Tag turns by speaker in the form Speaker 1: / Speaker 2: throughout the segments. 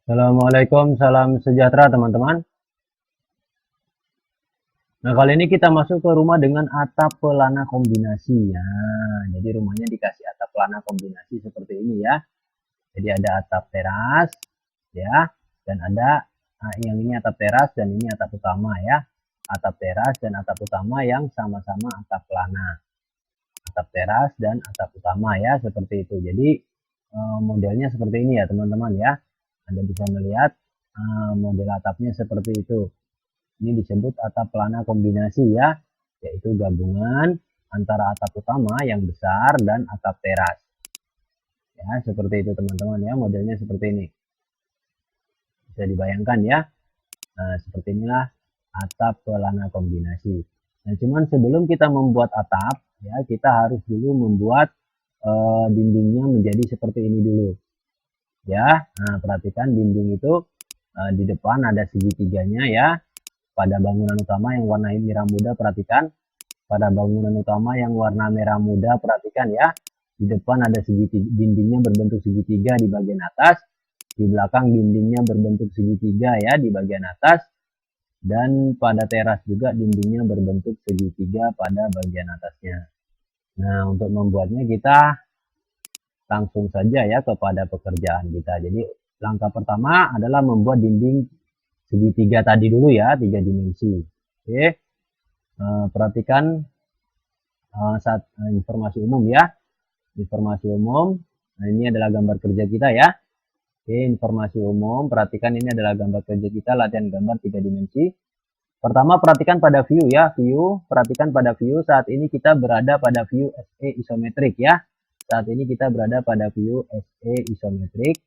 Speaker 1: Assalamualaikum, salam sejahtera teman-teman. Nah, kali ini kita masuk ke rumah dengan atap pelana kombinasi. Nah, jadi rumahnya dikasih atap pelana kombinasi seperti ini ya. Jadi ada atap teras ya, dan ada yang ini atap teras dan ini atap utama ya. Atap teras dan atap utama yang sama-sama atap pelana. Atap teras dan atap utama ya, seperti itu. Jadi modelnya seperti ini ya teman-teman ya. Anda bisa melihat model atapnya seperti itu. Ini disebut atap pelana kombinasi ya, yaitu gabungan antara atap utama yang besar dan atap teras. Ya, seperti itu teman-teman ya, modelnya seperti ini. Bisa dibayangkan ya. Nah, seperti inilah atap pelana kombinasi. Nah, cuman sebelum kita membuat atap, ya kita harus dulu membuat dindingnya menjadi seperti ini dulu. Ya, nah perhatikan dinding itu di depan ada segitiganya ya. Pada bangunan utama yang warna merah muda, perhatikan. Pada bangunan utama yang warna merah muda, perhatikan ya. Di depan ada segitiga, dindingnya berbentuk segitiga di bagian atas. Di belakang dindingnya berbentuk segitiga ya di bagian atas. Dan pada teras juga dindingnya berbentuk segitiga pada bagian atasnya. Nah, untuk membuatnya kita langsung saja ya kepada pekerjaan kita. Jadi langkah pertama adalah membuat dinding segitiga tadi dulu ya, 3 dimensi. Oke, perhatikan informasi umum ya. Informasi umum, nah ini adalah gambar kerja kita ya. Oke, informasi umum, perhatikan ini adalah gambar kerja kita, latihan gambar 3 dimensi. Pertama, perhatikan pada view ya, perhatikan pada view, saat ini kita berada pada view SE isometrik ya. Saat ini kita berada pada view SE isometrik.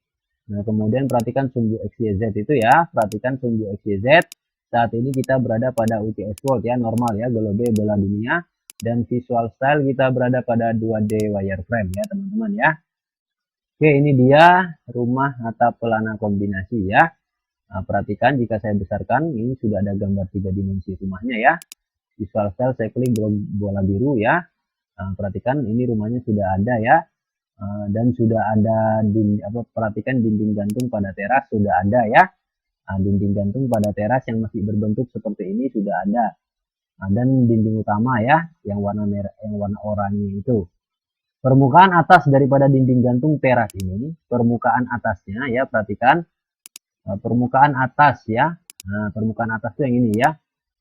Speaker 1: Nah, kemudian perhatikan sumbu XYZ itu ya, perhatikan sumbu XYZ. Saat ini kita berada pada UTS World ya, normal ya, globe bola dunia. Dan visual style kita berada pada 2D wireframe ya, teman-teman ya. Oke, ini dia rumah atap pelana kombinasi ya. Nah, perhatikan jika saya besarkan, ini sudah ada gambar 3 dimensi rumahnya ya. Visual style saya klik bola biru ya. Nah, perhatikan ini rumahnya sudah ada ya. Dan sudah ada perhatikan dinding gantung pada teras sudah ada ya. Nah, dinding gantung pada teras yang masih berbentuk seperti ini sudah ada. Nah, dan dinding utama ya, yang warna merah, yang warna oranye itu. Permukaan atas daripada dinding gantung teras ini, permukaan atasnya ya, perhatikan permukaan atas ya. Nah, permukaan atas itu yang ini ya.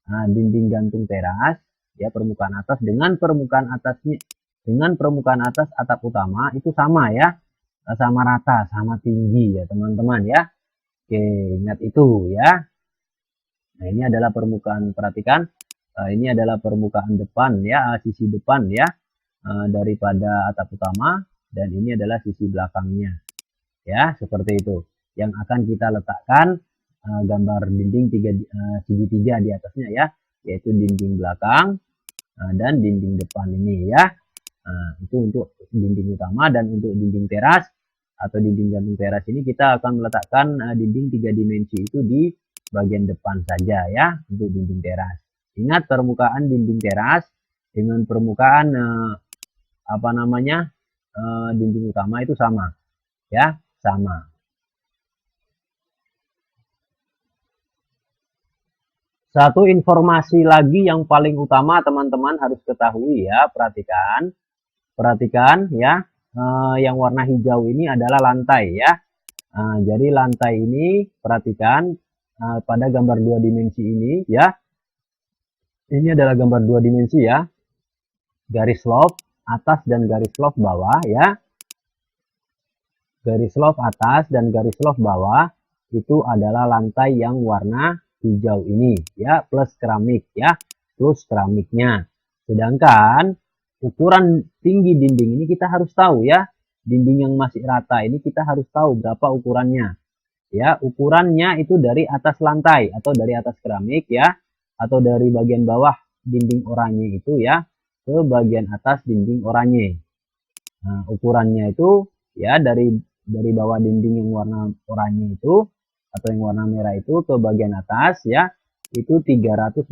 Speaker 1: Nah, dinding gantung teras ya, permukaan atas dengan permukaan atasnya dengan permukaan atas atap utama itu sama ya, sama rata, sama tinggi ya teman-teman ya. Oke, ingat itu ya. Nah, ini adalah permukaan, perhatikan ini adalah permukaan depan ya, sisi depan ya daripada atap utama, dan ini adalah sisi belakangnya ya, seperti itu yang akan kita letakkan gambar dinding segitiga di atasnya ya, yaitu dinding belakang dan dinding depan ini ya. Itu untuk dinding utama. Dan untuk dinding teras atau dinding gantung teras ini kita akan meletakkan dinding 3 dimensi itu di bagian depan saja ya, untuk dinding teras. Ingat, permukaan dinding teras dengan permukaan dinding utama itu sama ya, sama. Satu informasi lagi yang paling utama teman-teman harus ketahui ya, perhatikan ya, yang warna hijau ini adalah lantai ya. Jadi lantai ini perhatikan pada gambar 2 dimensi ini ya. Ini adalah gambar 2 dimensi ya. Garis slope atas dan garis slope bawah ya. Garis slope atas dan garis slope bawah itu adalah lantai yang warna hijau ini ya, plus keramik ya, plus keramiknya. Sedangkan ukuran tinggi dinding ini kita harus tahu ya. Dinding yang masih rata ini kita harus tahu berapa ukurannya ya. Ukurannya itu dari atas lantai atau dari atas keramik ya, atau dari bagian bawah dinding oranye itu ya ke bagian atas dinding oranye. Nah, ukurannya itu ya dari bawah dinding yang warna oranye itu atau yang warna merah itu ke bagian atas ya, itu 350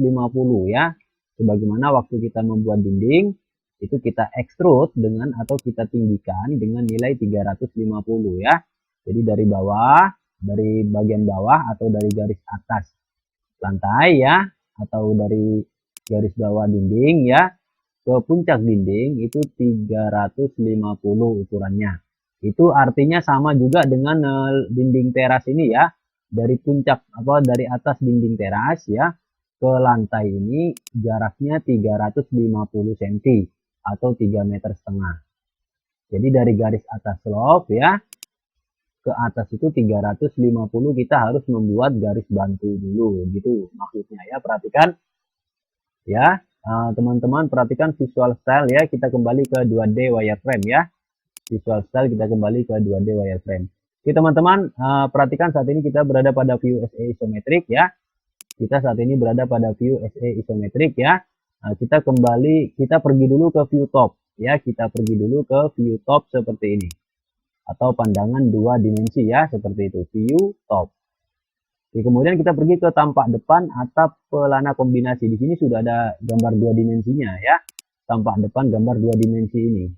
Speaker 1: ya. Sebagaimana waktu kita membuat dinding itu kita extrude dengan atau kita tinggikan dengan nilai 350 ya. Jadi dari bawah dari bagian bawah atau dari garis atas lantai ya, atau dari garis bawah dinding ya, ke puncak dinding itu 350 ukurannya. Itu artinya sama juga dengan dinding teras ini ya. Dari puncak dari atas dinding teras ya ke lantai ini jaraknya 350 cm atau 3,5 meter. Jadi dari garis atas slope ya ke atas itu 350, kita harus membuat garis bantu dulu gitu maksudnya ya. Perhatikan ya teman-teman, perhatikan visual style ya. Kita kembali ke 2D wireframe ya. Visual style kita kembali ke 2D wireframe. Oke teman-teman, perhatikan saat ini kita berada pada view SE isometrik ya. Kita saat ini berada pada view SE isometrik ya. Kita pergi dulu ke view top ya. Kita pergi dulu ke view top seperti ini, atau pandangan 2 dimensi ya, seperti itu, view top. Oke, kemudian kita pergi ke tampak depan atap pelana kombinasi. Di sini sudah ada gambar 2 dimensinya ya. Tampak depan gambar 2 dimensi ini.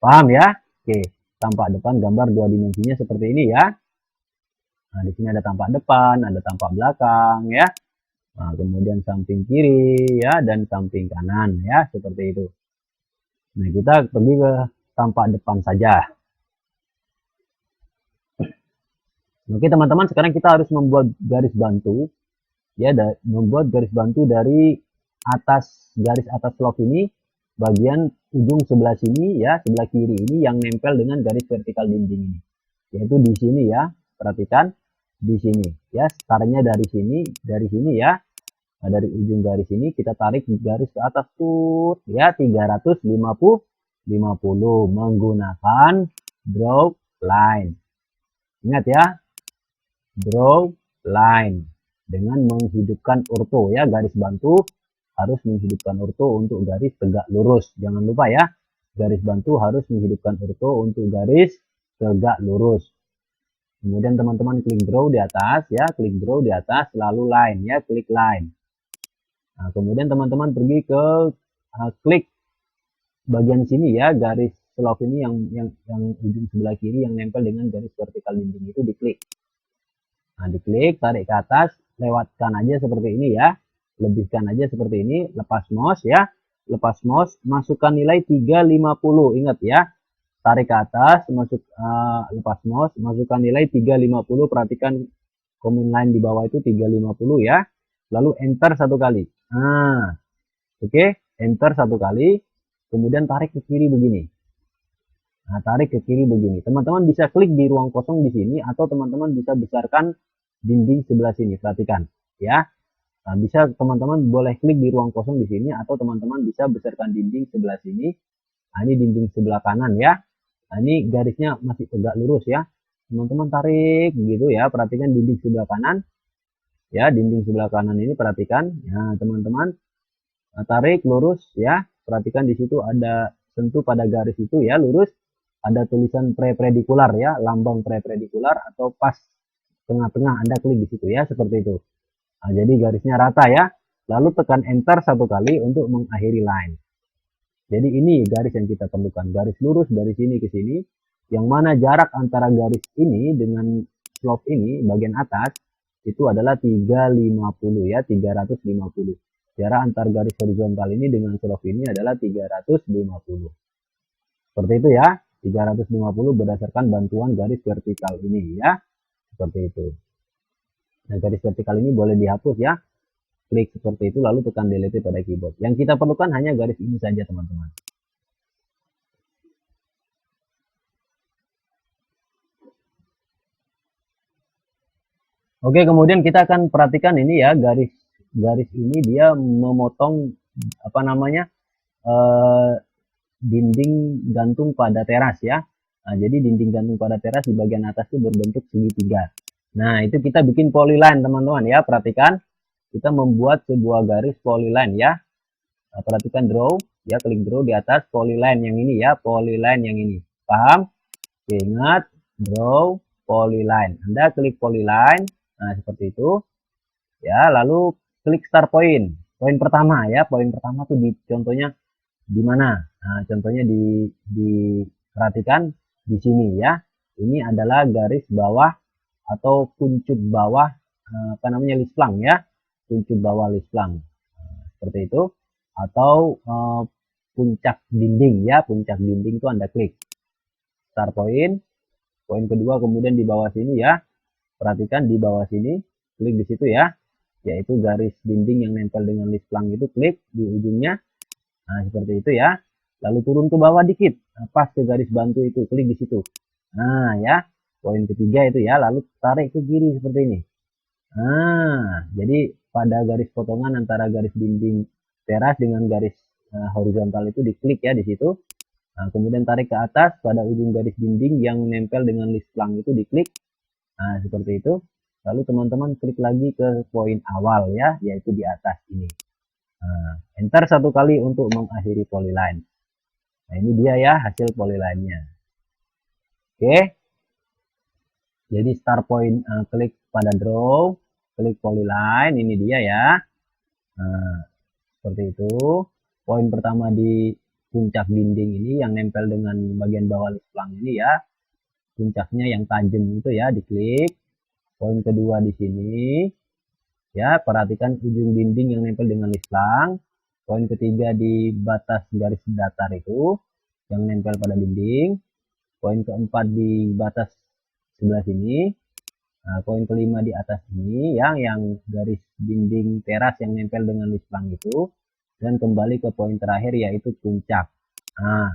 Speaker 1: Paham ya? Oke, tampak depan gambar 2 dimensinya seperti ini ya. Nah, di sini ada tampak depan, ada tampak belakang ya. Nah, kemudian samping kiri ya dan samping kanan ya, seperti itu. Nah, kita pergi ke tampak depan saja. Oke teman-teman, sekarang kita harus membuat garis bantu ya, membuat garis bantu dari atas garis atas slope ini, bagian ujung sebelah sini ya, sebelah kiri ini yang nempel dengan garis vertikal dinding ini, yaitu di sini ya. Perhatikan di sini ya, startnya dari sini ya. Nah, dari ujung garis ini kita tarik garis ke atas tuh ya, 350 menggunakan draw line. Ingat ya, draw line dengan menghidupkan ortho ya. Garis bantu harus menghidupkan ortho untuk garis tegak lurus. Jangan lupa ya, garis bantu harus menghidupkan ortho untuk garis tegak lurus. Kemudian teman-teman klik draw di atas ya, klik draw di atas, lalu line ya, klik line. Nah, kemudian teman-teman pergi ke klik bagian sini ya, garis slope ini yang ujung sebelah kiri yang nempel dengan garis vertikal dinding itu diklik. Nah, diklik, tarik ke atas, lewatkan aja seperti ini ya. Lebihkan aja seperti ini, lepas mouse ya. Lepas mouse, masukkan nilai 350. Ingat ya. Tarik ke atas, lepas mouse, masukkan nilai 350. Perhatikan command line di bawah itu 350 ya. Lalu enter satu kali. Nah, oke, enter satu kali. Kemudian tarik ke kiri begini. Nah, tarik ke kiri begini. Teman-teman bisa klik di ruang kosong di sini, atau teman-teman bisa besarkan dinding sebelah sini. Perhatikan ya. Nah, bisa teman-teman boleh klik di ruang kosong di sini, atau teman-teman bisa besarkan dinding sebelah sini. Nah, ini dinding sebelah kanan ya. Nah, ini garisnya masih tegak lurus ya. Teman-teman tarik gitu ya. Perhatikan dinding sebelah kanan. Ya, dinding sebelah kanan ini perhatikan. Nah, teman-teman tarik lurus ya. Perhatikan di situ ada sentuh pada garis itu ya, lurus. Ada tulisan prepredikular ya, lambang prepredikular atau pas tengah-tengah, Anda klik di situ ya, seperti itu. Nah, jadi garisnya rata ya. Lalu tekan enter satu kali untuk mengakhiri line. Jadi ini garis yang kita perlukan, garis lurus dari sini ke sini, yang mana jarak antara garis ini dengan slope ini bagian atas itu adalah 350 ya, 350. Jarak antar garis horizontal ini dengan slope ini adalah 350. Seperti itu ya, 350 berdasarkan bantuan garis vertikal ini ya, seperti itu. Nah, garis vertikal ini boleh dihapus ya, klik seperti itu lalu tekan delete pada keyboard. Yang kita perlukan hanya garis ini saja teman-teman. Oke, kemudian kita akan perhatikan ini ya, garis ini dia memotong dinding gantung pada teras ya. Nah, jadi dinding gantung pada teras di bagian atas itu berbentuk segitiga. Nah, itu kita bikin polyline teman-teman ya. Perhatikan, kita membuat sebuah garis polyline ya. Nah, perhatikan draw ya, klik draw di atas polyline yang ini ya, polyline yang ini. Paham? Oke, ingat draw polyline. Anda klik polyline. Nah, seperti itu. Ya, lalu klik start point. Poin pertama ya, poin pertama tuh contohnya di mana? Nah, contohnya diperhatikan di sini ya. Ini adalah garis bawah atau kuncup bawah apa namanya lisplang ya, kuncup bawah lisplang seperti itu, atau puncak dinding ya, puncak dinding itu Anda klik start point, poin kedua, kemudian di bawah sini ya, perhatikan di bawah sini, klik di situ ya, yaitu garis dinding yang nempel dengan lisplang itu, klik di ujungnya. Nah, seperti itu ya. Lalu turun ke bawah dikit, pas ke garis bantu itu, klik di situ. Nah, ya, poin ketiga itu ya, lalu tarik ke kiri seperti ini. Nah, jadi pada garis potongan antara garis dinding teras dengan garis horizontal itu diklik ya di situ. Nah, kemudian tarik ke atas pada ujung garis dinding yang nempel dengan lisplang itu diklik. Nah, seperti itu. Lalu teman-teman klik lagi ke poin awal ya, yaitu di atas ini. Nah, enter satu kali untuk mengakhiri polyline. Nah, ini dia ya hasil polyline-nya. Oke. Jadi start point, klik pada draw, klik polyline, ini dia ya. Nah, seperti itu. Poin pertama di puncak dinding ini yang nempel dengan bagian bawah lisplang ini ya. Puncaknya yang tajam itu ya, diklik. Poin kedua di sini. Ya, perhatikan ujung dinding yang nempel dengan lisplang. Poin ketiga di batas garis datar itu yang nempel pada dinding. Poin keempat di batas sebelah sini. Nah, poin kelima di atas ini yang garis dinding teras yang nempel dengan lisplang itu, dan kembali ke poin terakhir yaitu puncak. Nah,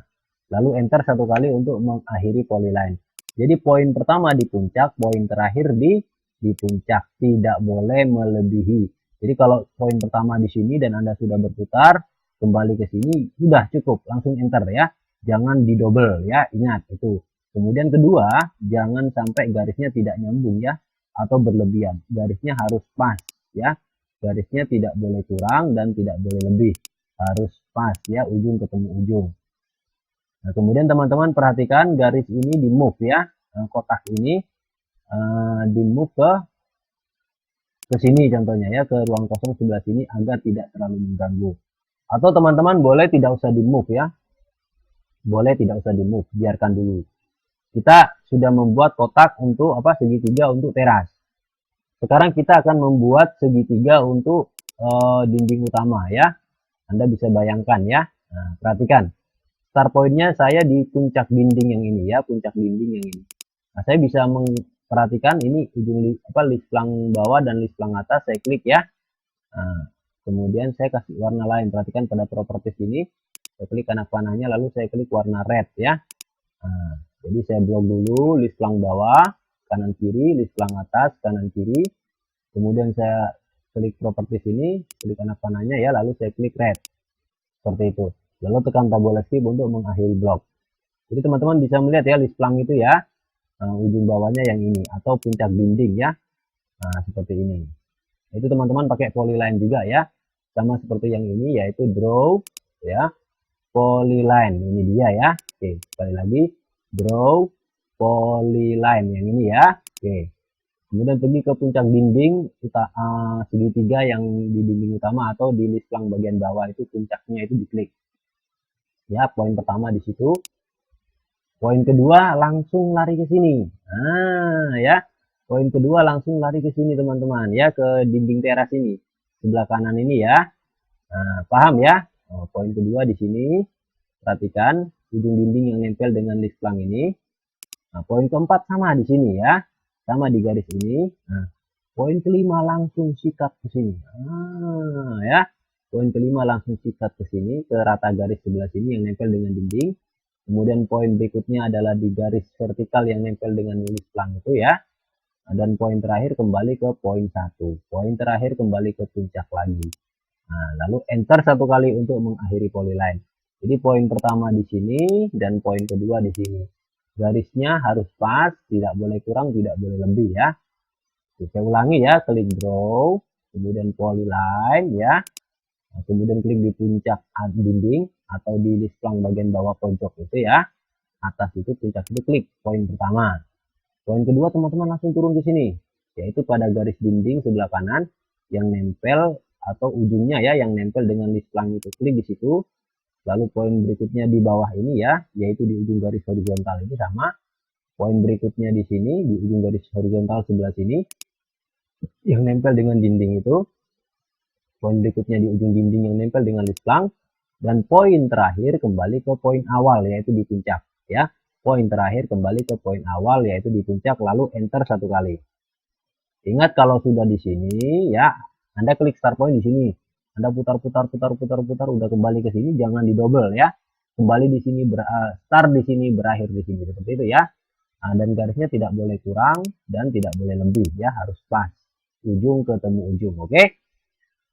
Speaker 1: lalu enter satu kali untuk mengakhiri polyline. Jadi poin pertama di puncak, poin terakhir di puncak, tidak boleh melebihi. Jadi kalau poin pertama di sini dan Anda sudah berputar kembali ke sini, sudah cukup, langsung enter ya. Jangan didouble ya, ingat itu. Kemudian kedua, jangan sampai garisnya tidak nyambung ya, atau berlebihan. Garisnya harus pas ya. Garisnya tidak boleh kurang dan tidak boleh lebih. Harus pas ya, ujung ketemu ujung. Nah, kemudian teman-teman perhatikan garis ini di move ya. Kotak ini di move ke sini contohnya ya, ke ruang kosong sebelah sini agar tidak terlalu mengganggu. Atau teman-teman boleh tidak usah di move ya. Boleh tidak usah di move, biarkan dulu. Kita sudah membuat kotak untuk segitiga untuk teras. Sekarang kita akan membuat segitiga untuk dinding utama ya. Anda bisa bayangkan ya. Nah, perhatikan. Start pointnya saya di puncak dinding yang ini ya, puncak dinding yang ini. Nah, saya bisa memperhatikan ini ujung lisplang bawah dan lisplang atas, saya klik ya. Nah, kemudian saya kasih warna lain. Perhatikan pada properties ini, saya klik anak panahnya, lalu saya klik warna red ya. Nah, jadi saya blok dulu lisplang bawah, kanan kiri, lisplang atas, kanan kiri. Kemudian saya klik properties ini, klik anak panahnya ya, lalu saya klik red. Seperti itu. Lalu tekan tombol escape untuk mengakhiri blok. Jadi teman-teman bisa melihat ya lisplang itu ya, ujung bawahnya yang ini, atau puncak dinding ya. Nah, seperti ini. Itu teman-teman pakai polyline juga ya. Sama seperti yang ini, yaitu draw ya, polyline. Ini dia ya. Oke, sekali lagi. Draw polyline yang ini ya. Oke. Kemudian pergi ke puncak dinding segitiga yang di dinding utama atau di lisplang bagian bawah itu, puncaknya itu diklik. Ya, poin pertama di situ. Poin kedua langsung lari ke sini. Nah, ya. Poin kedua langsung lari ke sini teman-teman ya, ke dinding teras ini. Sebelah kanan ini ya. Nah, paham ya? Poin kedua di sini. Perhatikan ujung dinding yang nempel dengan lisplang ini. Nah, poin keempat sama di sini ya. Sama di garis ini. Nah, poin kelima langsung sikat ke sini. Nah, ya. Poin kelima langsung sikat ke sini, ke rata garis sebelah sini yang nempel dengan dinding. Kemudian poin berikutnya adalah di garis vertikal yang nempel dengan lisplang itu ya. Dan poin terakhir kembali ke poin 1. Poin terakhir kembali ke puncak lagi. Nah, lalu enter satu kali untuk mengakhiri polyline. Jadi poin pertama di sini dan poin kedua di sini. Garisnya harus pas, tidak boleh kurang, tidak boleh lebih ya. Oke, saya ulangi ya, klik draw, kemudian polyline ya. Nah, kemudian klik di puncak dinding atau di lisplang bagian bawah pojok itu ya. Atas itu puncak itu, klik poin pertama. Poin kedua teman-teman langsung turun ke sini, yaitu pada garis dinding sebelah kanan yang nempel atau ujungnya ya, yang nempel dengan lisplang itu, klik di situ. Lalu poin berikutnya di bawah ini ya, yaitu di ujung garis horizontal ini sama. Poin berikutnya di sini, di ujung garis horizontal sebelah sini, yang nempel dengan dinding itu. Poin berikutnya di ujung dinding yang nempel dengan lisplang. Dan poin terakhir kembali ke poin awal, yaitu di puncak. Ya, poin terakhir kembali ke poin awal, yaitu di puncak, lalu enter satu kali. Ingat kalau sudah di sini, ya, Anda klik start point di sini. Anda putar, udah kembali ke sini, jangan didouble ya. Kembali di sini, start di sini, berakhir di sini, seperti itu ya. Nah, dan garisnya tidak boleh kurang dan tidak boleh lebih ya, harus pas. Ujung ketemu ujung, oke?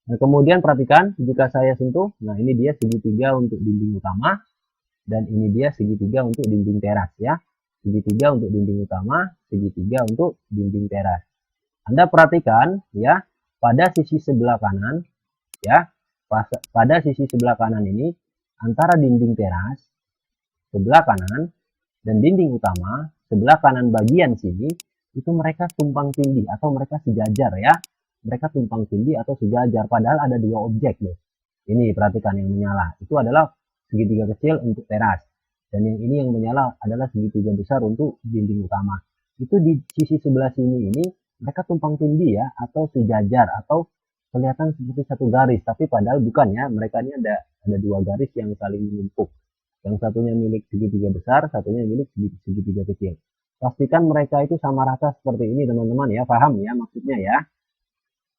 Speaker 1: Nah, kemudian perhatikan jika saya sentuh, nah ini dia segitiga untuk dinding utama dan ini dia segitiga untuk dinding teras ya. Segitiga untuk dinding utama, segitiga untuk dinding teras. Anda perhatikan ya, pada sisi sebelah kanan ya, pada sisi sebelah kanan ini antara dinding teras sebelah kanan dan dinding utama sebelah kanan bagian sini itu mereka tumpang tindih atau mereka sejajar ya. Mereka tumpang tindih atau sejajar, padahal ada dua objek loh. Ini perhatikan yang menyala. Itu adalah segitiga kecil untuk teras. Dan yang ini yang menyala adalah segitiga besar untuk dinding utama. Itu di sisi sebelah sini ini mereka tumpang tindih ya, atau sejajar, atau kelihatan seperti satu garis. Tapi padahal bukan ya. Mereka ini ada dua garis yang saling menumpuk. Yang satunya milik segitiga besar, satunya milik segitiga kecil. Pastikan mereka itu sama rata seperti ini teman-teman ya. Paham ya maksudnya ya.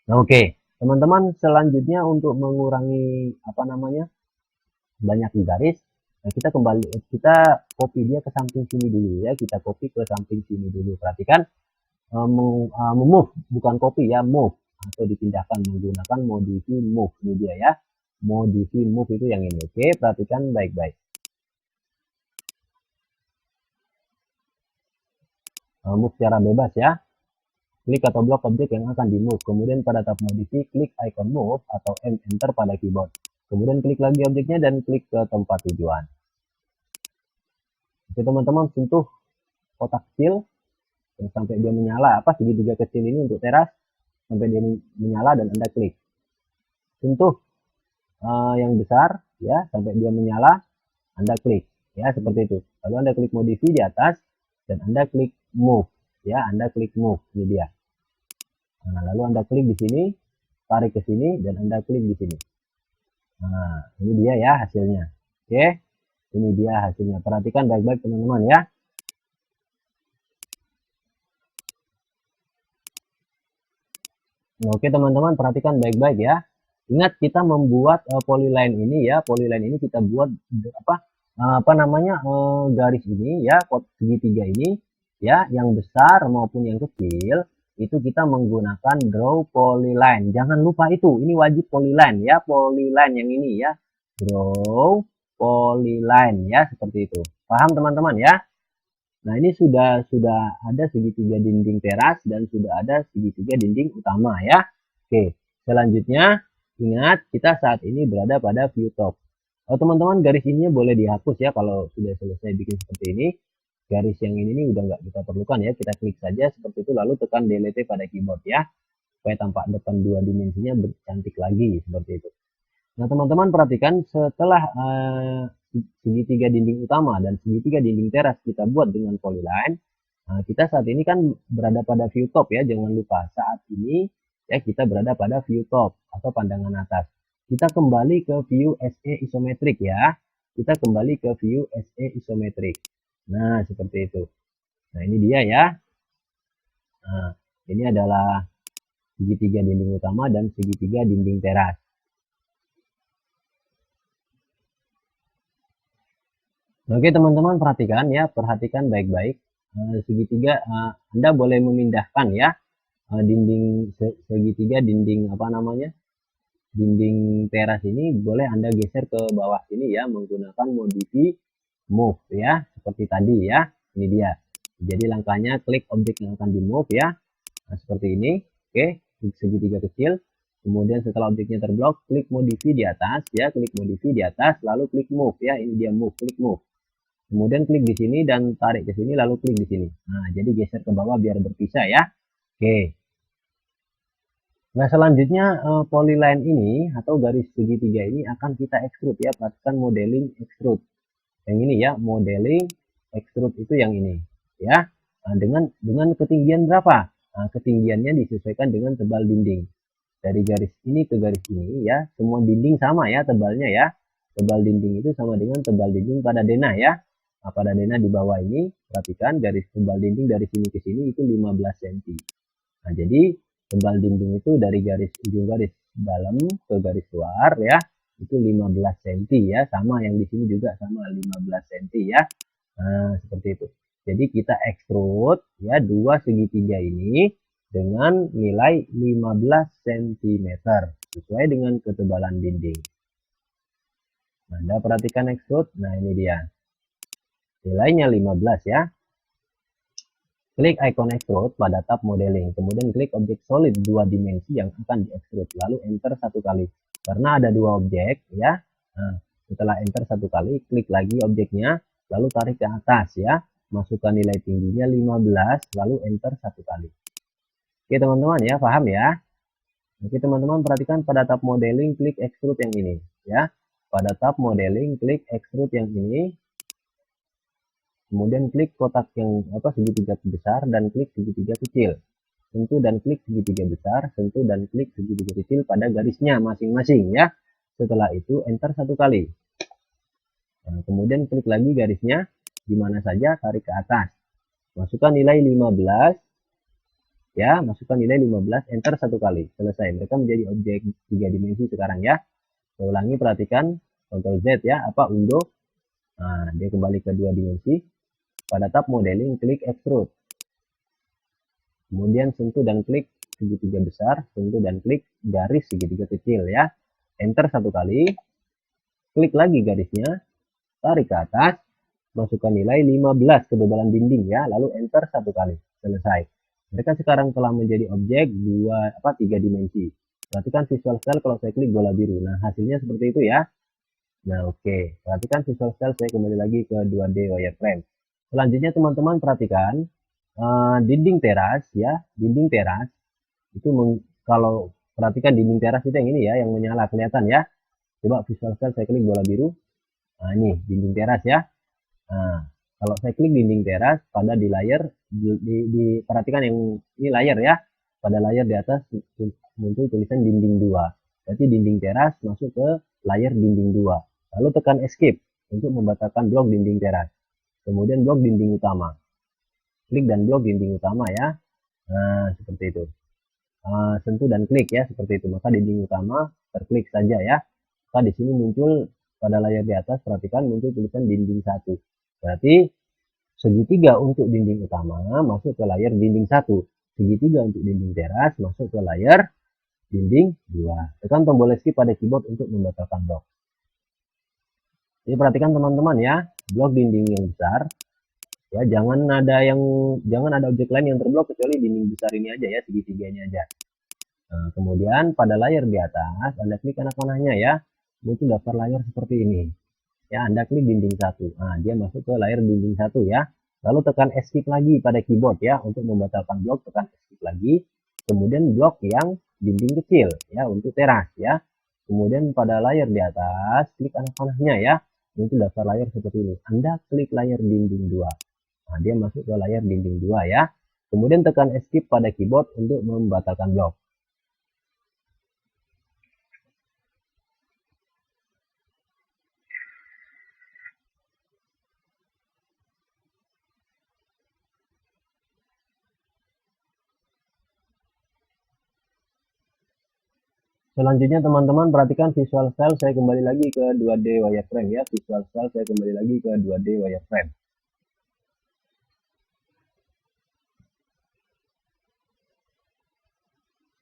Speaker 1: Nah, oke, teman-teman, selanjutnya untuk mengurangi banyak garis, nah kita copy dia ke samping sini dulu ya, kita copy ke samping sini dulu. Perhatikan, move, bukan copy ya, move atau dipindahkan menggunakan modify move. Ini dia ya, modify move itu yang ini. Oke, perhatikan baik-baik. Move secara bebas ya. Klik atau blok objek yang akan di move. Kemudian pada tab modify, klik icon move atau enter pada keyboard. Kemudian klik lagi objeknya dan klik ke tempat tujuan. Oke teman-teman, sentuh kotak kecil sampai dia menyala. Segitiga kecil ini untuk teras sampai dia menyala dan Anda klik. Sentuh yang besar ya sampai dia menyala, Anda klik ya, seperti itu. Lalu Anda klik modify di atas dan Anda klik move ya, Anda klik move. Ini dia. Nah, lalu Anda klik di sini, tarik ke sini dan Anda klik di sini. Nah, ini dia ya hasilnya. Oke. Ini dia hasilnya. Perhatikan baik-baik teman-teman ya. Oke teman-teman, perhatikan baik-baik ya. Ingat kita membuat polyline ini ya, polyline ini kita buat garis ini ya, segitiga ini ya, yang besar maupun yang kecil itu kita menggunakan draw polyline. Jangan lupa itu, ini wajib polyline ya, polyline yang ini ya, draw polyline ya, seperti itu. Paham teman-teman ya? Nah, ini sudah ada segitiga dinding teras dan sudah ada segitiga dinding utama ya. Oke, selanjutnya ingat kita saat ini berada pada view top. Oh, teman-teman, garis ininya boleh dihapus ya kalau sudah selesai bikin seperti ini. Garis yang ini udah nggak kita perlukan ya. Kita klik saja seperti itu lalu tekan delete pada keyboard ya. Supaya tampak depan dua dimensinya cantik lagi seperti itu. Nah, teman-teman perhatikan setelah segitiga dinding utama dan segitiga dinding teras kita buat dengan polyline. Nah, kita saat ini kan berada pada view top ya, jangan lupa saat ini ya kita berada pada view top atau pandangan atas. Kita kembali ke view SE isometrik ya. Kita kembali ke view SE isometrik. Nah, seperti itu. Nah, ini dia ya. Nah, ini adalah segitiga dinding utama dan segitiga dinding teras. Oke teman-teman, perhatikan ya, perhatikan baik-baik. Segitiga Anda boleh memindahkan ya dinding segitiga dinding dinding teras ini boleh Anda geser ke bawah sini ya menggunakan modify move ya, seperti tadi ya. Ini dia. Jadi langkahnya klik objek yang akan di move ya. Nah, seperti ini. Oke, segitiga kecil. Kemudian setelah objeknya terblok, klik modify di atas ya, klik modify di atas lalu klik move ya. Ini dia move, klik move. Kemudian klik di sini dan tarik ke sini lalu klik di sini. Nah, jadi geser ke bawah biar berpisah ya. Oke. Nah, selanjutnya polyline ini atau garis segitiga ini akan kita extrude ya. Perhatikan modeling extrude. Yang ini ya, modeling extrude itu yang ini. ya. Nah, dengan ketinggian berapa? Nah, ketinggiannya disesuaikan dengan tebal dinding. Dari garis ini ke garis ini ya, semua dinding sama ya tebalnya ya. Tebal dinding itu sama dengan tebal dinding pada denah ya. Nah, pada denah di bawah ini, perhatikan garis tebal dinding dari sini ke sini itu 15 cm. Nah, jadi tebal dinding itu dari ujung garis dalam ke garis luar ya, itu 15 cm ya, sama yang di sini juga sama 15 cm ya. Nah, seperti itu. Jadi kita ekstrut ya dua segitiga ini dengan nilai 15 cm sesuai dengan ketebalan dinding. Nah, Anda perhatikan ekstrut. Nah, ini dia. Nilainya 15 ya. Klik icon extrude pada tab modeling, kemudian klik objek solid dua dimensi yang akan diekstrut, lalu enter satu kali. Karena ada dua objek ya. Nah, setelah enter satu kali, klik lagi objeknya, lalu tarik ke atas ya. Masukkan nilai tingginya 15, lalu enter satu kali. Oke teman-teman ya, paham ya? Oke teman-teman perhatikan pada tab modeling, klik extrude yang ini ya. Pada tab modeling, klik extrude yang ini. Kemudian klik kotak yang segitiga besar dan klik segitiga kecil. Sentuh dan klik segitiga besar, sentuh dan klik segitiga kecil pada garisnya masing-masing ya. Setelah itu enter satu kali. Nah, kemudian klik lagi garisnya di mana saja, tarik ke atas. Masukkan nilai 15 ya, masukkan nilai 15, enter satu kali. Selesai. Mereka menjadi objek 3 dimensi sekarang ya. Saya ulangi, perhatikan Ctrl Z ya, undo. Nah, dia kembali ke 2 dimensi. Pada tab modeling, klik extrude. Kemudian sentuh dan klik segitiga besar, sentuh dan klik garis segitiga kecil ya. Enter satu kali. Klik lagi garisnya, tarik ke atas, masukkan nilai 15 ketebalan dinding ya, lalu enter satu kali. Selesai. Mereka sekarang telah menjadi objek 3 dimensi. Perhatikan visual style kalau saya klik bola biru. Nah, hasilnya seperti itu ya. Nah, oke. Perhatikan visual style, saya kembali lagi ke 2D wireframe. Selanjutnya teman-teman perhatikan dinding teras ya, dinding teras itu kalau perhatikan dinding teras itu yang ini ya, yang menyala kelihatan ya. Coba visual style saya klik bola biru. Nah, ini dinding teras ya. Nah, kalau saya klik dinding teras pada di layar perhatikan yang ini layar ya. Pada layar di atas muncul tulisan dinding 2. Berarti dinding teras masuk ke layar dinding 2. Lalu tekan escape untuk membatalkan blok dinding teras. Kemudian blok dinding utama. Klik dan blok dinding utama ya. Nah, seperti itu. Sentuh dan klik ya, seperti itu. Maka dinding utama terklik saja ya. Maka di sini muncul pada layar di atas, perhatikan muncul tulisan dinding 1. Berarti segitiga untuk dinding utama masuk ke layar dinding 1. Segitiga untuk dinding teras masuk ke layar dinding 2. Tekan tombol escape pada keyboard untuk membatalkan blok. Jadi perhatikan teman-teman ya, blok dinding yang besar ya, jangan ada objek lain yang terblok kecuali dinding besar ini aja ya, segitiganya aja. Nah, kemudian pada layar di atas Anda klik anak panahnya ya, muncul daftar layar seperti ini ya. Anda klik dinding 1. Nah, dia masuk ke layar dinding 1 ya. Lalu tekan escape lagi pada keyboard ya, untuk membatalkan blok tekan escape lagi. Kemudian blok yang dinding kecil ya, untuk teras ya. Kemudian pada layar di atas klik anak panahnya ya, muncul daftar layar seperti ini. Anda klik layar dinding 2. Nah, dia masuk ke layar dinding 2 ya. Kemudian tekan escape pada keyboard untuk membatalkan blok. Selanjutnya teman-teman perhatikan visual style, saya kembali lagi ke 2D wireframe ya. Visual style saya kembali lagi ke 2D wireframe.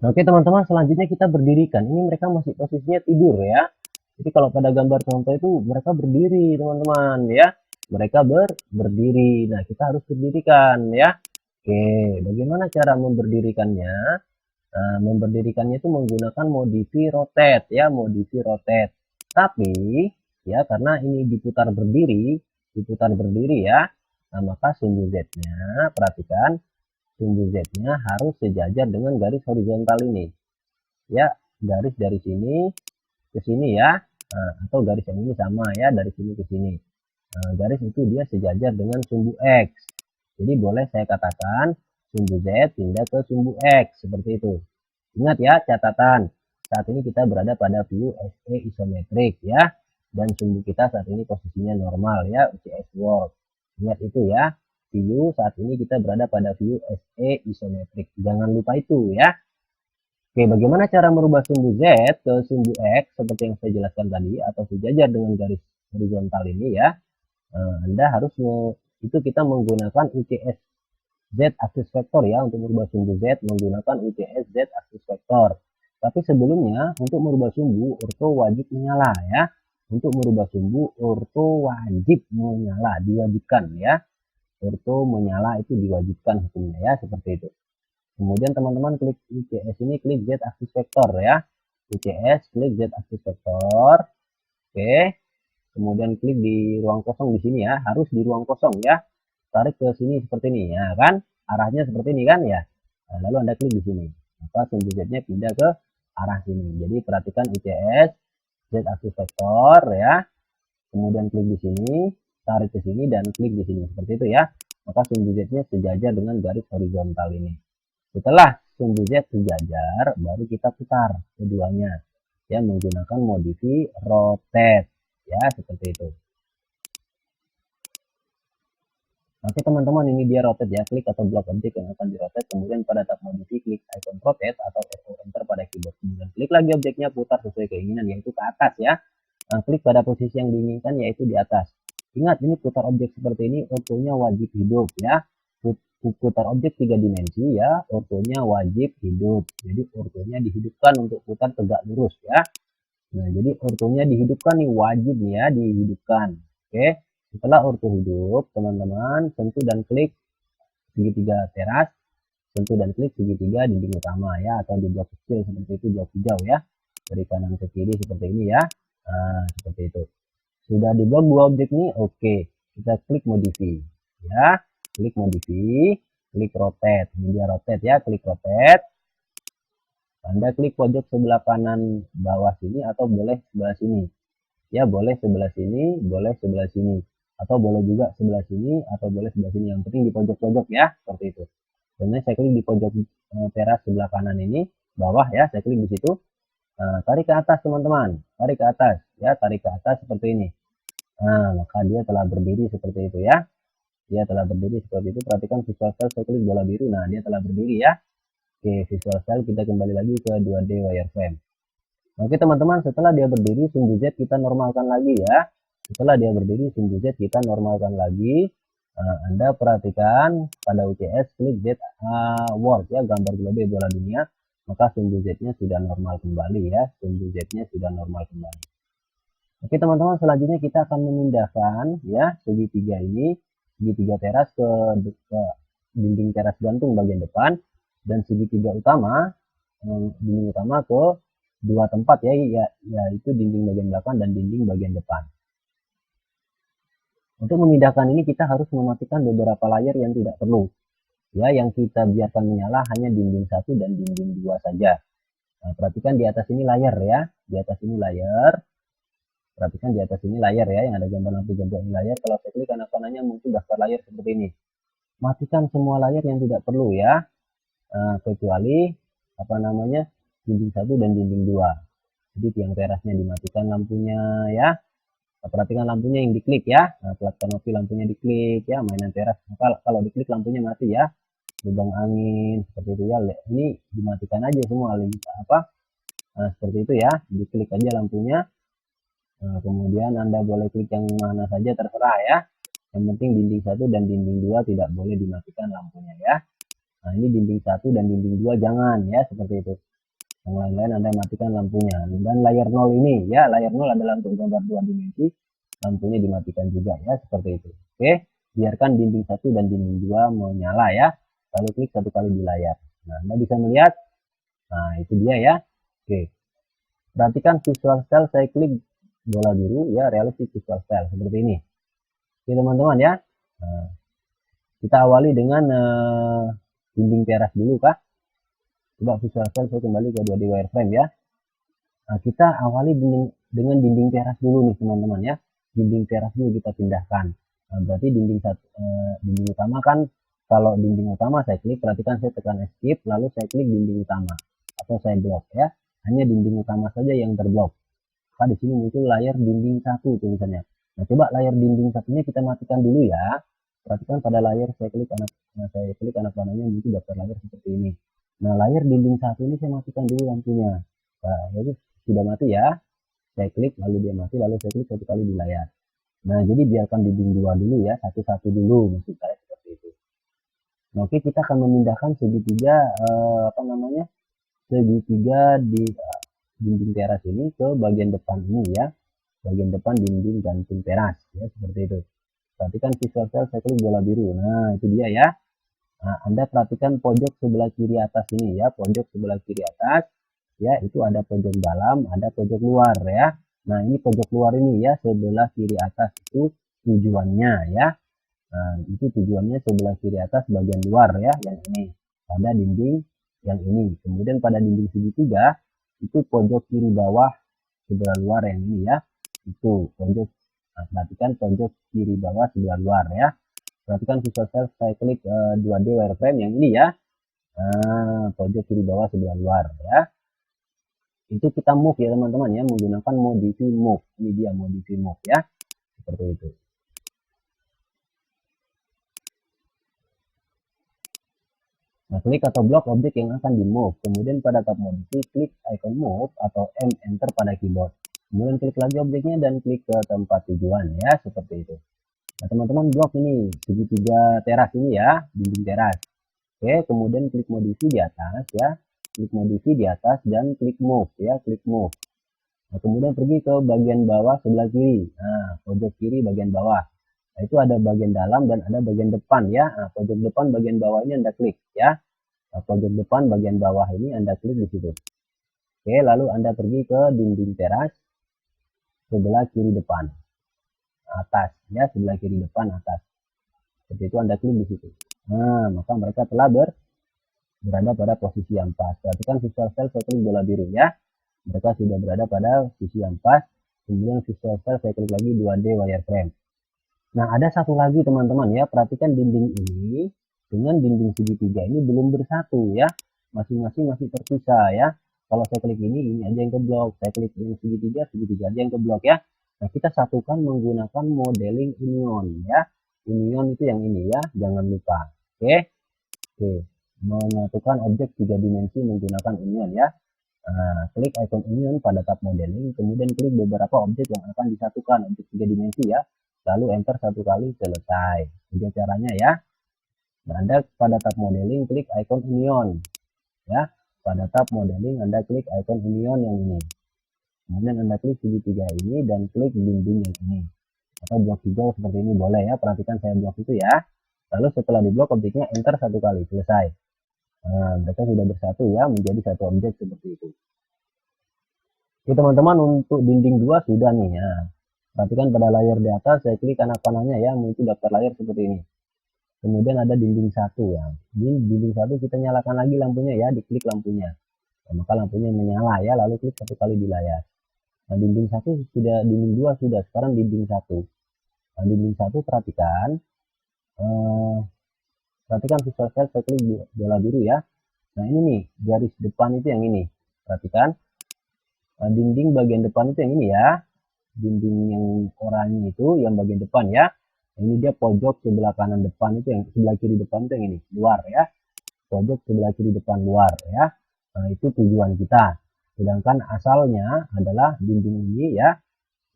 Speaker 1: Oke teman-teman, selanjutnya kita berdirikan. Ini mereka masih posisinya tidur ya. Jadi kalau pada gambar contoh itu mereka berdiri teman-teman ya. Mereka berdiri. Nah, kita harus berdirikan ya. Oke, bagaimana cara memberdirikannya? Nah, memberdirikannya itu menggunakan modify rotate ya, modify rotate. Tapi ya karena ini diputar berdiri ya. Nah, maka sumbu Z-nya perhatikan, sumbu Z-nya harus sejajar dengan garis horizontal ini. Ya, garis dari sini ke sini ya. Nah, atau garis yang ini sama ya, dari sini ke sini. Nah, garis itu dia sejajar dengan sumbu X. Jadi boleh saya katakan sumbu Z pindah ke sumbu X, seperti itu. Ingat ya, catatan. Saat ini kita berada pada view SE isometrik ya. Dan sumbu kita saat ini posisinya normal ya, UCS world. Ingat itu ya. View saat ini kita berada pada view SE isometrik. Jangan lupa itu ya. Oke, bagaimana cara merubah sumbu Z ke sumbu X seperti yang saya jelaskan tadi atau sejajar dengan garis horizontal ini ya. Anda harus itu kita menggunakan UCS Z aksis vektor ya, untuk merubah sumbu Z menggunakan UCS Z aksis vektor. Tapi sebelumnya untuk merubah sumbu orto wajib menyala ya. Untuk merubah sumbu orto wajib menyala, diwajibkan ya. Orto menyala itu diwajibkan hukumnya ya, seperti itu. Kemudian teman-teman klik UCS ini, klik Z aksis vektor ya. UCS klik Z aksis vektor. Oke. Kemudian klik di ruang kosong di sini ya, harus di ruang kosong ya. Tarik ke sini seperti ini ya kan, arahnya seperti ini kan ya. Nah, lalu Anda klik di sini, maka sumbu Z-nya pindah ke arah sini. Jadi perhatikan UCS Z aksis vektor ya. Kemudian klik di sini, tarik ke sini dan klik di sini seperti itu ya. Maka sumbu Z-nya sejajar dengan garis horizontal ini. Setelah sumbu Z sejajar, baru kita putar keduanya ya menggunakan modify rotate ya, seperti itu. Oke teman-teman, ini dia rotate ya, klik atau blok objek yang akan dirotate, kemudian pada tab modify klik icon rotate atau arrow enter pada keyboard, kemudian klik lagi objeknya, putar sesuai keinginan yaitu ke atas ya. Nah, klik pada posisi yang diinginkan yaitu di atas. Ingat, ini putar objek seperti ini ortonya wajib hidup ya. Putar objek 3 dimensi ya, ortonya wajib hidup. Jadi ortonya dihidupkan untuk putar tegak lurus ya. Nah, jadi ortonya dihidupkan nih, wajib nih ya, dihidupkan. Oke. Setelah orto hidup, teman-teman sentuh dan klik segitiga teras, sentuh dan klik segitiga dinding utama ya, atau di blok kecil seperti itu, blok hijau ya, dari kanan ke kiri seperti ini ya. Nah, seperti itu. Sudah di blok dua objek nih, oke. Kita klik modify ya, klik modify, klik rotate. Ini dia rotate ya, klik rotate. Anda klik pojok sebelah kanan bawah sini atau boleh sebelah sini. Ya, boleh sebelah sini, boleh sebelah sini. Atau boleh juga sebelah sini, atau boleh sebelah sini. Yang penting di pojok-pojok ya, seperti itu. Kemudian saya klik di pojok teras sebelah kanan ini, bawah ya, saya klik di situ. Tarik ke atas teman-teman, tarik ke atas ya, tarik ke atas seperti ini. Nah, maka dia telah berdiri seperti itu ya. Dia telah berdiri seperti itu. Perhatikan visual style, saya klik bola biru. Nah, dia telah berdiri ya. Oke, visual style kita kembali lagi ke 2D wireframe. Oke teman-teman, setelah dia berdiri, sumbu Z kita normalkan lagi ya. Setelah dia berdiri, sumbu Z kita normalkan lagi. Anda perhatikan pada UCS, klik Z world ya, gambar globe bola dunia. Maka sumbu Z-nya sudah normal kembali ya. Sumbu Z-nya sudah normal kembali. Oke teman-teman, selanjutnya kita akan memindahkan ya segitiga ini, segitiga teras ke dinding teras gantung bagian depan, dan segitiga utama, dinding utama ke dua tempat ya, yaitu dinding bagian belakang dan dinding bagian depan. Untuk memindahkan ini kita harus mematikan beberapa layar yang tidak perlu. Ya, yang kita biarkan menyala hanya dinding 1 dan dinding 2 saja. Nah, perhatikan di atas ini layar ya, di atas ini layar. Perhatikan di atas ini layar ya, yang ada gambar lampu jambak di layar. Kalau saya klik kanan kanannya muncul daftar layar seperti ini. Matikan semua layar yang tidak perlu ya, kecuali apa namanya, dinding 1 dan dinding 2. Jadi tiang terasnya dimatikan lampunya ya. Perhatikan lampunya yang diklik ya. Nah, plat kanopi lampunya diklik ya, mainan teras. Kalau diklik lampunya mati ya. Lubang angin seperti itu ya. Ini dimatikan aja semua apa? Nah, seperti itu ya. Diklik aja lampunya. Nah, kemudian Anda boleh klik yang mana saja terserah ya. Yang penting dinding 1 dan dinding 2 tidak boleh dimatikan lampunya ya. Nah, ini dinding 1 dan dinding 2 jangan ya, seperti itu. Yang lain-lain Anda matikan lampunya. Dan layar 0 ini ya, layar 0 adalah untuk gambar 2 dimensi, lampunya dimatikan juga ya, seperti itu. Oke, biarkan dinding 1 dan dinding 2 menyala ya, lalu klik satu kali di layar. Nah, Anda bisa melihat, nah itu dia ya. Oke, perhatikan visual style, saya klik bola biru ya, realistic visual style seperti ini. Oke teman-teman ya, nah, kita awali dengan dinding teras dulu kah. Coba visual style saya kembali ke 2D wireframe ya. Nah, kita awali dengan dinding teras dulu nih teman-teman ya. Dinding teras dulu kita pindahkan. Nah, berarti dinding utama kan kalau dinding utama saya klik, perhatikan saya tekan escape, lalu saya klik dinding utama atau saya blok ya. Hanya dinding utama saja yang terblok. Maka di sini muncul layar dinding 1 tulisannya. Nah, coba layar dinding satunya kita matikan dulu ya. Perhatikan pada layar saya klik anak panahnya muncul daftar layar seperti ini. Nah, layar dinding 1 ini saya matikan dulu lampunya. Nah, itu sudah mati ya. Saya klik lalu dia mati, lalu saya klik satu kali di layar. Nah, jadi biarkan dinding 2 dulu ya, satu-satu dulu maksud saya seperti itu. Nah, oke, kita akan memindahkan segitiga segitiga di dinding teras ini ke bagian depan ini ya, bagian depan dinding gantung teras ya, seperti itu. Perhatikan visual cell saya klik bola biru. Nah, itu dia ya. Nah, Anda perhatikan pojok sebelah kiri atas ini ya, pojok sebelah kiri atas ya, itu ada pojok dalam, ada pojok luar ya. Nah, ini pojok luar ini ya, sebelah kiri atas itu tujuannya ya. Nah, itu tujuannya sebelah kiri atas bagian luar ya, yang ini pada dinding yang ini. Kemudian pada dinding segitiga itu pojok kiri bawah sebelah luar yang ini ya, itu pojok. Nah, perhatikan pojok kiri bawah sebelah luar ya. Perhatikan visual cell saya klik 2D wireframe yang ini ya. Nah, pojok kiri bawah sebelah luar ya. Itu kita move ya teman-teman ya, menggunakan modify move. Ini dia modify move ya, seperti itu. Nah, klik atau blok objek yang akan di move. Kemudian pada tab modify, klik icon move atau M enter pada keyboard. Kemudian klik lagi objeknya dan klik ke tempat tujuan ya, seperti itu. Nah, teman-teman, blok ini segitiga teras ini ya, dinding teras. Oke, kemudian klik modify di atas ya, klik modify di atas dan klik move ya, klik move. Nah, kemudian pergi ke bagian bawah sebelah kiri. Nah, pojok kiri bagian bawah. Nah, itu ada bagian dalam dan ada bagian depan ya. Nah, pojok depan bagian bawah ini Anda klik ya. Nah, pojok depan bagian bawah ini Anda klik di situ. Oke, lalu Anda pergi ke dinding teras sebelah kiri depan atas ya, sebelah kiri depan atas. Seperti itu Anda klik di situ. Nah, maka mereka telah berada pada posisi yang pas. Perhatikan visual cell saya klik bola biru ya. Mereka sudah berada pada posisi yang pas. Kemudian visual cell saya klik lagi 2D wireframe. Nah, ada satu lagi teman-teman ya. Perhatikan dinding ini dengan dinding segitiga ini belum bersatu ya. Masing-masing masih terpisah ya. Kalau saya klik ini aja yang keblok. Saya klik ini segitiga aja yang keblok ya. Nah, kita satukan menggunakan modeling union ya. Union itu yang ini ya, jangan lupa. Oke. Menyatukan objek 3 dimensi menggunakan union ya. Nah, klik icon union pada tab modeling, kemudian klik beberapa objek yang akan disatukan, objek 3 dimensi ya. Lalu enter satu kali, selesai. Jadi caranya ya. Nah, Anda pada tab modeling klik icon union ya. Pada tab modeling Anda klik icon union yang ini. Kemudian Anda klik segitiga ini dan klik dinding yang ini. Atau blok hijau seperti ini boleh ya. Perhatikan saya blok itu ya. Lalu setelah diblok objeknya enter satu kali, selesai. Nah, mereka sudah bersatu ya menjadi satu objek seperti itu. Oke teman-teman, untuk dinding 2 sudah nih ya. Perhatikan pada layar di atas saya klik anak panahnya ya, muncul daftar layar seperti ini. Kemudian ada dinding 1 ya. Di dinding 1 kita nyalakan lagi lampunya ya, diklik lampunya. Nah, maka lampunya menyala ya, lalu klik satu kali di layar. Nah, dinding 1 sudah, dinding 2 sudah, sekarang dinding 1. Nah, dinding 1 perhatikan visual cell saya klik bola biru ya. Nah, ini nih garis depan itu yang ini. Perhatikan dinding bagian depan itu yang ini ya. Dinding yang oranye itu yang bagian depan ya. Ini dia pojok sebelah kanan depan itu, yang sebelah kiri depan itu yang ini, luar ya. Pojok sebelah kiri depan luar ya. Nah, itu tujuan kita. Sedangkan asalnya adalah dinding ini ya.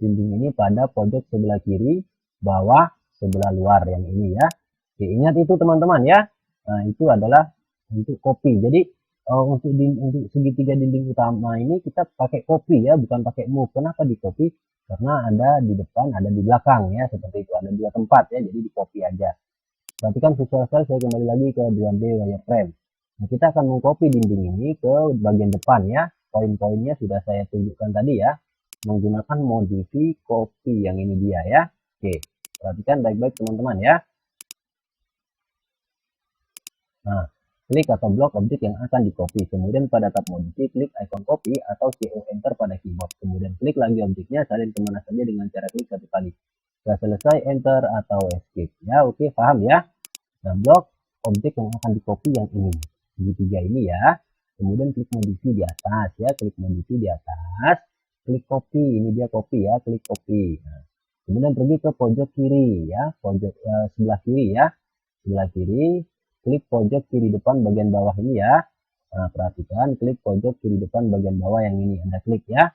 Speaker 1: Dinding ini pada pojok sebelah kiri bawah sebelah luar yang ini ya. Oke, ingat itu teman-teman ya. Nah, itu adalah untuk copy. Jadi untuk segitiga dinding utama ini kita pakai copy ya, bukan pakai move. Kenapa di copy? Karena ada di depan, ada di belakang ya, seperti itu. Ada 2 tempat ya, jadi di copy aja. Perhatikan visual cell saya kembali lagi ke 2D wireframe. Nah, kita akan mengcopy dinding ini ke bagian depan ya. Poin-poinnya sudah saya tunjukkan tadi ya. Menggunakan modify copy yang ini dia ya. Oke, perhatikan baik-baik teman-teman ya. Nah, klik atau blok objek yang akan di copy. Kemudian pada tab modify, klik icon copy atau CO enter pada keyboard. Kemudian klik lagi objeknya, salin kemana saja dengan cara klik satu kali. Sudah selesai, enter atau escape. Ya, oke, paham ya. Nah, blok objek yang akan di copy yang ini, segitiga ini ya. Kemudian klik modify di atas ya, klik modify di atas, klik copy, ini dia copy ya, klik copy. Nah, kemudian pergi ke pojok kiri ya, pojok sebelah kiri ya, sebelah kiri, klik pojok kiri depan bagian bawah ini ya. Nah, perhatikan klik pojok kiri depan bagian bawah yang ini, Anda klik ya,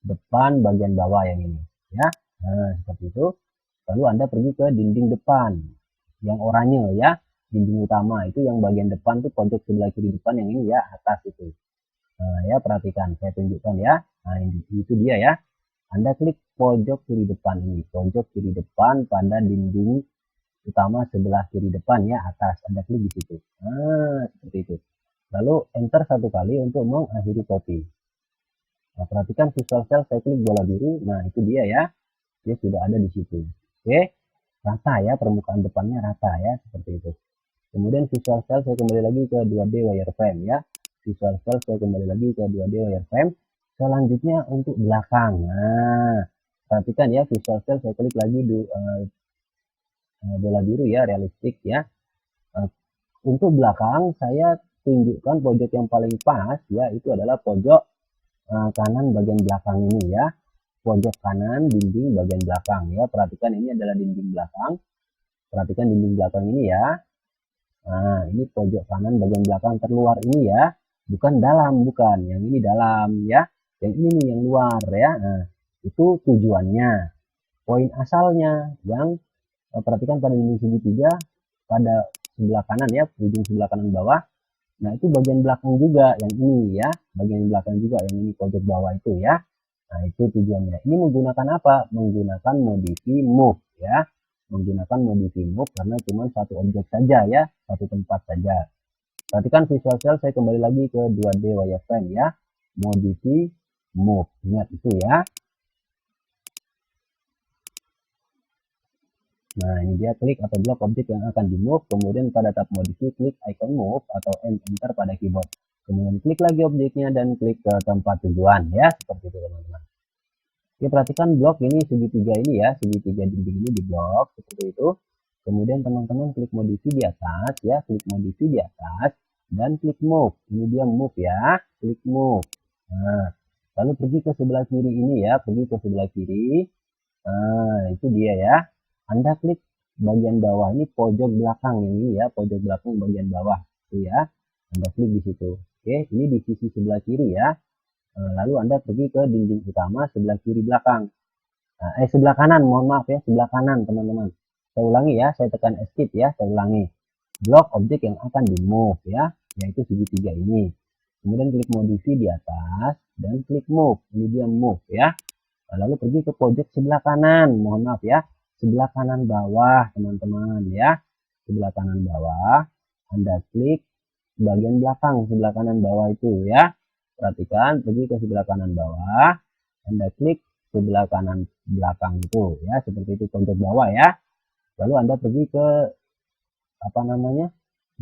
Speaker 1: depan bagian bawah yang ini ya. Nah, seperti itu. Lalu Anda pergi ke dinding depan yang oranye ya, dinding utama itu yang bagian depan tuh pojok sebelah kiri depan yang ini ya, atas itu. Nah, ya perhatikan, saya tunjukkan ya. Nah, itu dia ya. Anda klik pojok kiri depan ini, pojok kiri depan pada dinding utama sebelah kiri depan ya, atas. Anda klik di situ. Nah, seperti itu. Lalu enter satu kali untuk mengakhiri copy. Nah, perhatikan visual cell, saya klik bola biru. Nah, itu dia ya. Dia sudah ada di situ. Oke, rata ya, permukaan depannya rata ya, seperti itu. Kemudian visual cell saya kembali lagi ke 2D wireframe ya. Visual cell saya kembali lagi ke 2D wireframe. Selanjutnya untuk belakang. Nah, perhatikan ya, visual cell saya klik lagi bola biru ya, realistik ya. Untuk belakang saya tunjukkan pojok yang paling pas ya, itu adalah pojok kanan bagian belakang ini ya. Pojok kanan dinding bagian belakang ya. Perhatikan ini adalah dinding belakang. Perhatikan dinding belakang ini ya. Nah, ini pojok kanan bagian belakang terluar ini ya. Bukan dalam, bukan. Yang ini dalam ya. Yang ini nih yang luar ya. Nah, itu tujuannya. Poin asalnya yang perhatikan pada dinding segitiga pada sebelah kanan ya, ujung sebelah kanan bawah. Nah, itu bagian belakang juga yang ini ya. Bagian belakang juga yang ini pojok bawah itu ya. Nah, itu tujuannya. Ini menggunakan apa? Menggunakan modify move ya. Menggunakan modify move karena cuma satu objek saja ya, satu tempat saja. Perhatikan visual cell, saya kembali lagi ke 2D wireframe ya. Modify move. Ingat itu ya. Nah, ini dia klik atau blok objek yang akan di move. Kemudian pada tab modify klik icon move atau enter pada keyboard. Kemudian klik lagi objeknya dan klik ke tempat tujuan ya, seperti itu teman-teman. Oke, perhatikan blok ini segitiga ini ya, segitiga dinding ini di blok seperti itu. Kemudian teman-teman klik modify di atas ya, klik modify di atas dan klik move. Ini dia move ya, klik move. Nah, lalu pergi ke sebelah kiri ini ya, pergi ke sebelah kiri. Nah, itu dia ya. Anda klik bagian bawah ini pojok belakang ini ya, pojok belakang bagian bawah itu ya. Anda klik di situ. Oke, ini di sisi sebelah kiri ya. Lalu Anda pergi ke dinding utama sebelah kiri belakang. Nah, sebelah kanan, mohon maaf ya, sebelah kanan teman-teman. Saya ulangi ya, saya tekan escape ya, saya ulangi. Blok objek yang akan di move ya, yaitu segitiga ini. Kemudian klik modify di atas dan klik move. Ini dia move ya. Lalu pergi ke pojok sebelah kanan, mohon maaf ya, sebelah kanan bawah teman-teman ya. Sebelah kanan bawah, Anda klik bagian belakang sebelah kanan bawah itu ya. Perhatikan, pergi ke sebelah kanan bawah, Anda klik sebelah kanan belakang itu ya, seperti itu pojok bawah ya. Lalu Anda pergi ke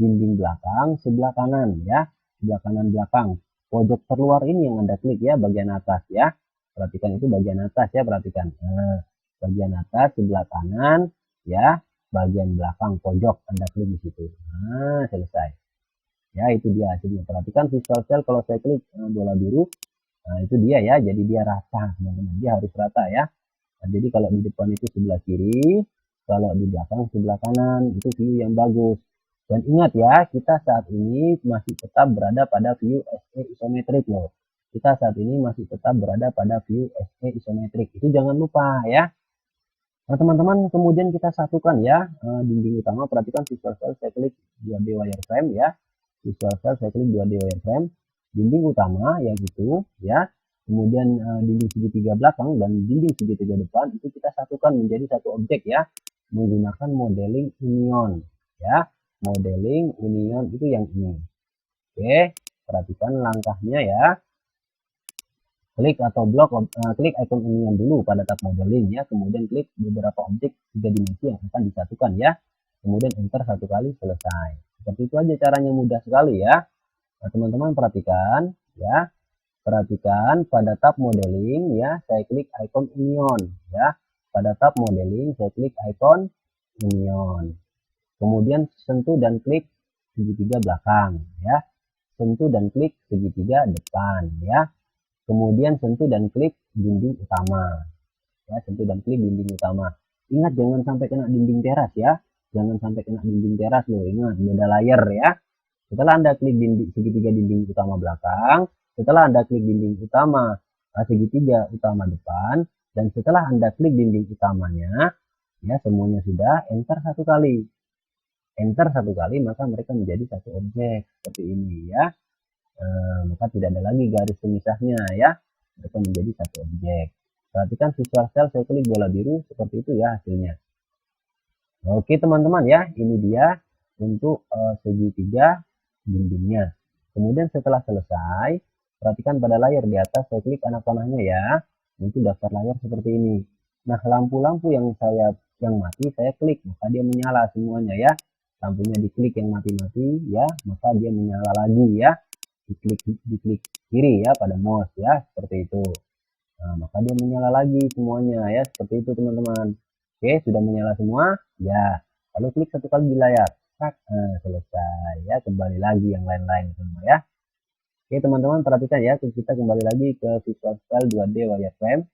Speaker 1: dinding belakang sebelah kanan ya, sebelah kanan belakang. Pojok terluar ini yang Anda klik ya, bagian atas ya. Perhatikan itu bagian atas ya, perhatikan. Nah, bagian atas sebelah kanan ya, bagian belakang pojok Anda klik di situ. Nah, selesai. Ya, itu dia hasilnya. Perhatikan visual cell kalau saya klik bola biru. Nah, itu dia ya. Jadi dia rata, teman-teman. Dia harus rata ya. Nah, jadi kalau di depan itu sebelah kiri, kalau di belakang sebelah kanan, itu view yang bagus. Dan ingat ya, kita saat ini masih tetap berada pada view SE isometrik loh. Kita saat ini masih tetap berada pada view SE isometrik. Itu jangan lupa ya. Nah, teman-teman, kemudian kita satukan ya dinding utama. Perhatikan visual cell, saya klik 2D wireframe ya. Visual cell saya klik 2D wireframe, dinding utama yang itu ya, kemudian dinding segitiga belakang dan dinding segitiga depan itu kita satukan menjadi satu objek ya, menggunakan modeling union ya. Modeling union itu yang ini. Oke, perhatikan langkahnya ya. Klik atau blok, klik icon union dulu pada tab modeling ya, kemudian klik beberapa objek 3 dimensi yang akan disatukan ya, kemudian enter satu kali, selesai. Seperti itu aja caranya, mudah sekali ya. Nah, teman-teman perhatikan ya. Perhatikan pada tab modeling ya, saya klik icon union ya. Pada tab modeling saya klik icon union. Kemudian sentuh dan klik segitiga belakang ya. Sentuh dan klik segitiga depan ya. Kemudian sentuh dan klik dinding utama. Ya, sentuh dan klik dinding utama. Ingat jangan sampai kena dinding teras ya. Jangan sampai kena dinding teras loh. Ingat beda layer ya. Setelah Anda klik segitiga dinding utama belakang, setelah Anda klik dinding utama segitiga utama depan, dan setelah Anda klik dinding utamanya, ya semuanya sudah, enter satu kali. Enter satu kali, maka mereka menjadi satu objek seperti ini ya. Maka tidak ada lagi garis pemisahnya ya. Mereka menjadi satu objek. Perhatikan visual cell, saya klik bola biru, seperti itu ya hasilnya. Oke teman-teman ya, ini dia untuk segitiga dindingnya. Kemudian setelah selesai, perhatikan pada layar di atas, saya klik anak panahnya ya. Untuk daftar layar seperti ini. Nah, lampu-lampu yang mati, saya klik, maka dia menyala semuanya ya. Lampunya diklik yang mati-mati ya, maka dia menyala lagi ya. Diklik kiri ya pada mouse ya, seperti itu. Nah, maka dia menyala lagi semuanya ya, seperti itu teman-teman. Oke, sudah menyala semua ya. Lalu klik satu kali di layar. Selesai ya, kembali lagi yang lain-lain semua ya. Oke teman-teman, perhatikan ya, kita kembali lagi ke Visual Style 2D Wireframe.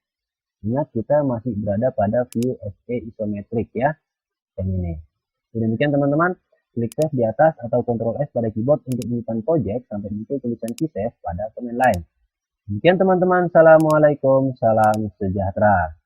Speaker 1: Ingat kita masih berada pada view SE isometrik ya, yang ini. Demikian teman-teman, klik save di atas atau Ctrl S pada keyboard untuk menyimpan project sampai muncul tulisan key save pada command line. Demikian teman-teman, assalamualaikum, salam sejahtera.